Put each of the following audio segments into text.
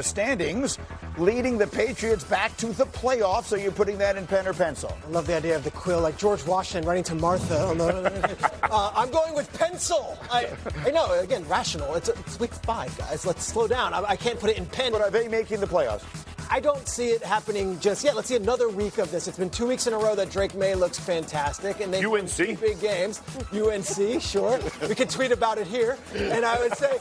standings, leading the Patriots back to the playoffs. Are you putting that in pen or pencil? I love the idea of the quill, like George Washington writing to Martha. I'm going with pencil. I know, again, rational. It's week 5, guys. Let's slow down. I can't put it in pen. But are they making the playoffs? I don't see it happening just yet. Let's see another week of this. It's been 2 weeks in a row that Drake Maye looks fantastic. And they UNC? won 2 big games. UNC, sure. We can tweet about it here. And I would say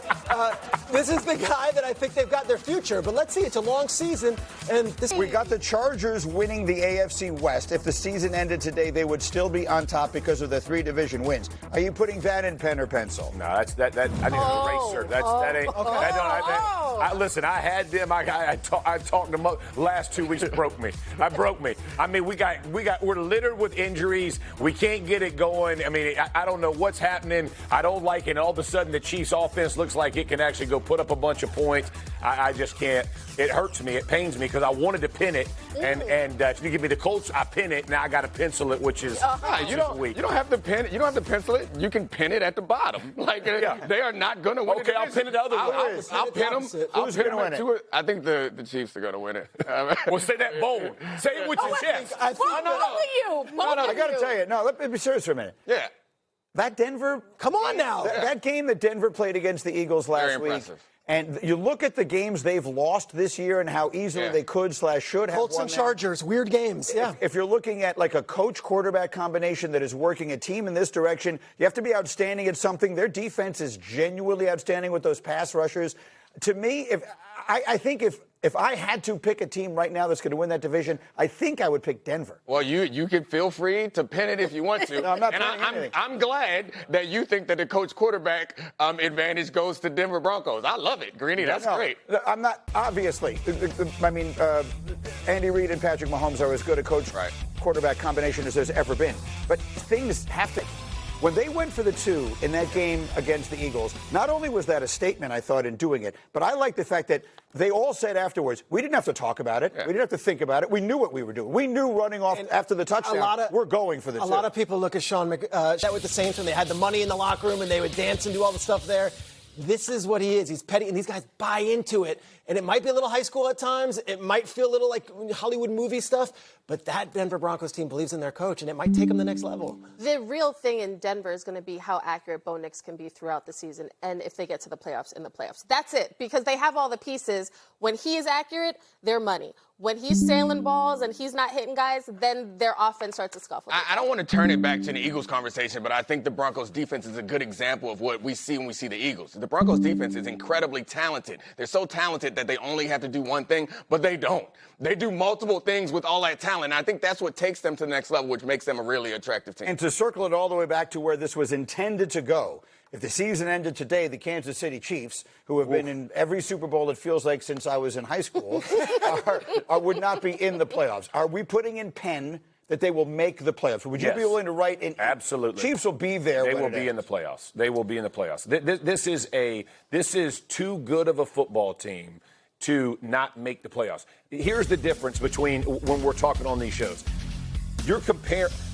this is the guy that I think they've got their future. But let's see. It's a long season. And we got the Chargers winning the AFC West. If the season ended today, they would still be on top because of the 3 division wins. Are you putting that in pen or pencil? No, that I need an eraser. That ain't. Okay. Listen, I had them. I talked them up last 2 weeks. Broke me. I mean, we're littered with injuries. We can't get it going. I mean, I don't know what's happening. I don't like it. And all of a sudden, the Chiefs' offense looks like it can actually go put up a bunch of points. I just can't. It hurts me. It pains me because I wanted to pin it, and if you give me the Colts, I pin it. Now I got to pencil it, which is you don't have to pin it. You don't have to pencil it. You can pin it at the bottom. Like they are not going to win. Okay, I'll pin it the other way. I'll pin them. Who's going to win it? I think the Chiefs are going to win it. Well, say that bold. Say it with your chest. Both of you. I got to tell you. No, let me be serious for a minute. Yeah. That Denver. come on now. That game that Denver played against the Eagles last week. Impressive. And you look at the games they've lost this year and how easily they could/should have Colts won and them. Chargers, weird games. Yeah. If you're looking at like a coach-quarterback combination that is working a team in this direction, you have to be outstanding at something. Their defense is genuinely outstanding with those pass rushers. To me, I think if I had to pick a team right now that's going to win that division, I think I would pick Denver. Well, you can feel free to pin it if you want to. No, I'm not and pinning anything. I'm glad that you think that the coach quarterback advantage goes to Denver Broncos. I love it, Greeny. That's great. I'm not, obviously. I mean, Andy Reid and Patrick Mahomes are as good a coach-quarterback combination as there's ever been. But things have to... When they went for the 2 in that game against the Eagles, not only was that a statement, I thought, in doing it, but I like the fact that they all said afterwards, we didn't have to talk about it. Yeah. We didn't have to think about it. We knew what we were doing. We knew running off after the touchdown, we're going for the 2. A lot of people look at Sean that with the Saints when they had the money in the locker room and they would dance and do all the stuff there. This is what he is. He's petty, and these guys buy into it. And it might be a little high school at times. It might feel a little like Hollywood movie stuff. But that Denver Broncos team believes in their coach, and it might take them the next level. The real thing in Denver is going to be how accurate Bo Nix can be throughout the season and if they get to the playoffs in the playoffs. That's it, because they have all the pieces. When he is accurate, they're money. When he's sailing balls and he's not hitting guys, then their offense starts to scuffle. I don't want to turn it back to the Eagles conversation, but I think the Broncos defense is a good example of what we see when we see the Eagles. The Broncos defense is incredibly talented. They're so talented that they only have to do one thing, but they don't. They do multiple things with all that talent. And I think that's what takes them to the next level, which makes them a really attractive team. And to circle it all the way back to where this was intended to go, if the season ended today, the Kansas City Chiefs, who have been in every Super Bowl, it feels like, since I was in high school, would not be in the playoffs. Are we putting in pen that they will make the playoffs? Would you be willing to write in? Absolutely. Chiefs will be there. They will be in the playoffs. They will be in the playoffs. This is too good of a football team to not make the playoffs. Here's the difference between when we're talking on these shows.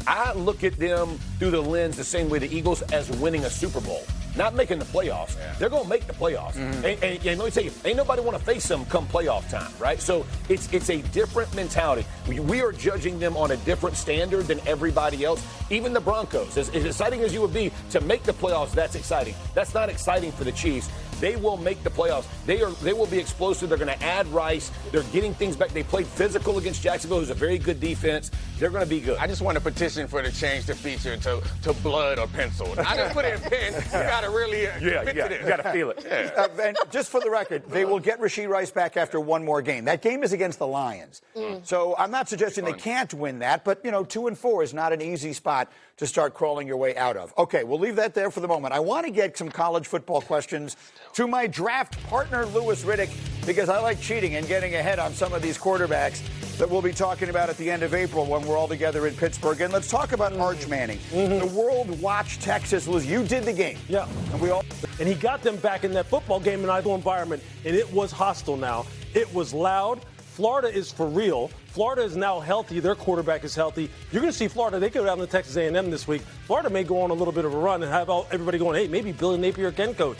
I look at them through the lens the same way the Eagles as winning a Super Bowl. Not making the playoffs. Yeah. They're going to make the playoffs. Mm-hmm. And let me tell you, ain't nobody want to face them come playoff time, right? So it's a different mentality. We are judging them on a different standard than everybody else. Even the Broncos, as exciting as you would be to make the playoffs, that's exciting. That's not exciting for the Chiefs. They will make the playoffs. They will be explosive. They're going to add Rice. They're getting things back. They played physical against Jacksonville, who's a very good defense. They're going to be good. I just want to petition for the change the feature to blood or pencil. I just put it in pen. You got to really you got to feel it. Yeah. And just for the record, they will get Rashee Rice back after one more game. That game is against the Lions. So I'm not suggesting they can't win that, but 2-4 is not an easy spot to start crawling your way out of. Okay, we'll leave that there for the moment. I want to get some college football questions to my draft partner, Louis Riddick, because I like cheating and getting ahead on some of these quarterbacks that we'll be talking about at the end of April when we're all together in Pittsburgh. And let's talk about Arch Manning. The world watched Texas. You did the game. Yeah. And he got them back in that football game in an ideal environment, and it was hostile now. It was loud. Florida is for real. Florida is now healthy. Their quarterback is healthy. You're going to see Florida. They go down to Texas A&M this week. Florida may go on a little bit of a run and have everybody going, hey, maybe Billy Napier can coach.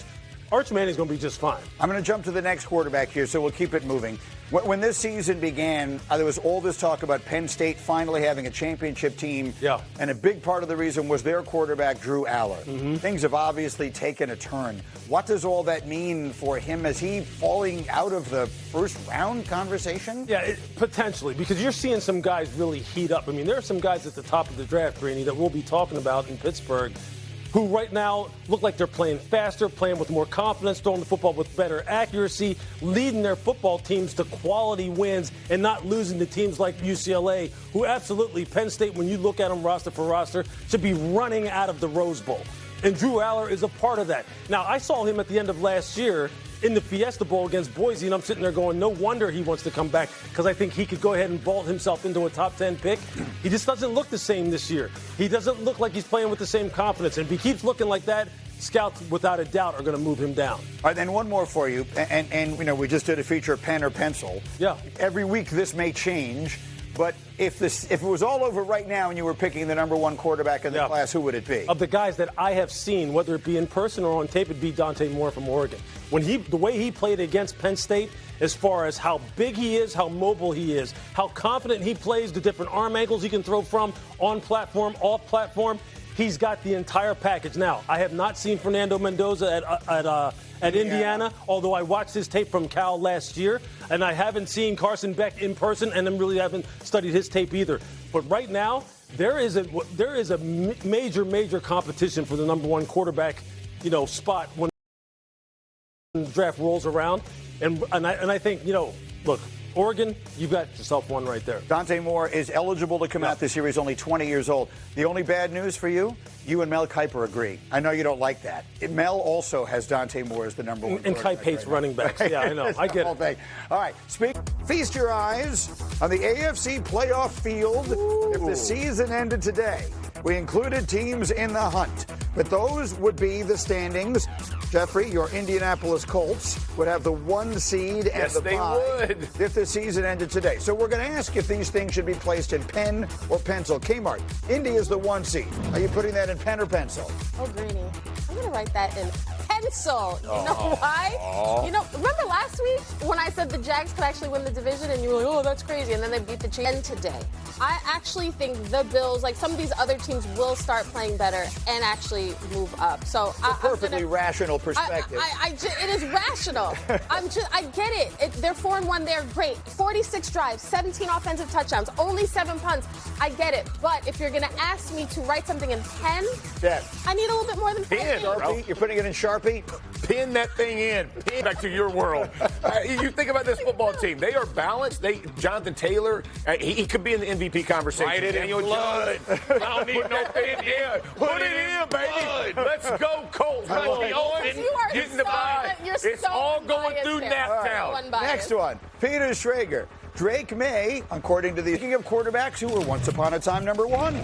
Arch Manning's going to be just fine. I'm going to jump to the next quarterback here, so we'll keep it moving. When this season began, there was all this talk about Penn State finally having a championship team. Yeah. And a big part of the reason was their quarterback, Drew Aller. Things have obviously taken a turn. What does all that mean for him? Is he falling out of the first round conversation? Yeah, potentially, because you're seeing some guys really heat up. I mean, there are some guys at the top of the draft, Greeny, that we'll be talking about in Pittsburgh who right now look like they're playing faster, playing with more confidence, throwing the football with better accuracy, leading their football teams to quality wins and not losing to teams like UCLA, who absolutely, Penn State, when you look at them roster for roster, should be running out of the Rose Bowl. And Drew Aller is a part of that. Now, I saw him at the end of last year in the Fiesta Bowl against Boise, and I'm sitting there going, no wonder he wants to come back, because I think he could go ahead and vault himself into a top 10 pick. He just doesn't look the same this year. He doesn't look like he's playing with the same confidence. And if he keeps looking like that, scouts, without a doubt, are going to move him down. All right, then one more for you. And you know, we just did a feature, pen or pencil. Yeah. Every week this may change, but if it was all over right now and you were picking the number one quarterback in the class, who would it be? Of the guys that I have seen, whether it be in person or on tape, it'd be Dante Moore from Oregon. The way he played against Penn State, as far as how big he is, how mobile he is, how confident he plays, the different arm angles he can throw from, on platform, off platform, he's got the entire package. Now, I have not seen Fernando Mendoza at Indiana, although I watched his tape from Cal last year, and I haven't seen Carson Beck in person, and I really haven't studied his tape either. But right now, there is a major competition for the number one quarterback, spot when the draft rolls around, and I think, look, Oregon, you've got yourself one right there. Dante Moore is eligible to come out this year. He's only 20 years old. The only bad news for you and Mel Kiper agree. I know you don't like that. Mel also has Dante Moore as the number one. And Kipe hates running backs. Yeah, I know. I get it. All right. Feast your eyes on the AFC playoff field. Ooh. If the season ended today, we included teams in the hunt. But those would be the standings. Jeffrey, your Indianapolis Colts would have the 1 seed and the bye. Yes, they would. If the season ended today. So we're going to ask if these things should be placed in pen or pencil. Kmart, Indy is the 1 seed. Are you putting that in pen or pencil? Oh, Greeny, I'm going to write that in pencil. You know why? Remember last week when I said the Jags could actually win the division and you were like, oh, that's crazy, and then they beat the Chiefs? And today, I actually think the Bills, like some of these other teams, will start playing better and actually move up. So it's a perfectly rational perspective. It is rational. I get it. They're 4-1. They're great. 46 drives, 17 offensive touchdowns, only 7 punts. I get it. But if you're going to ask me to write something in pen, I need a little bit more than pen. Sharpie? You're putting it in Sharpie? Pin that thing in. Pin back to your world. You think about this football team. They are balanced. Jonathan Taylor, he could be in the MVP conversation. Write it in blood. I don't need no pen in. Put it in, baby. Let's go, Colts. Let's be open. Getting the bye. It's all going through Naptown. Next one. Peter Schrager. Drake Maye, according to the King of Quarterbacks who were once upon a time number 1.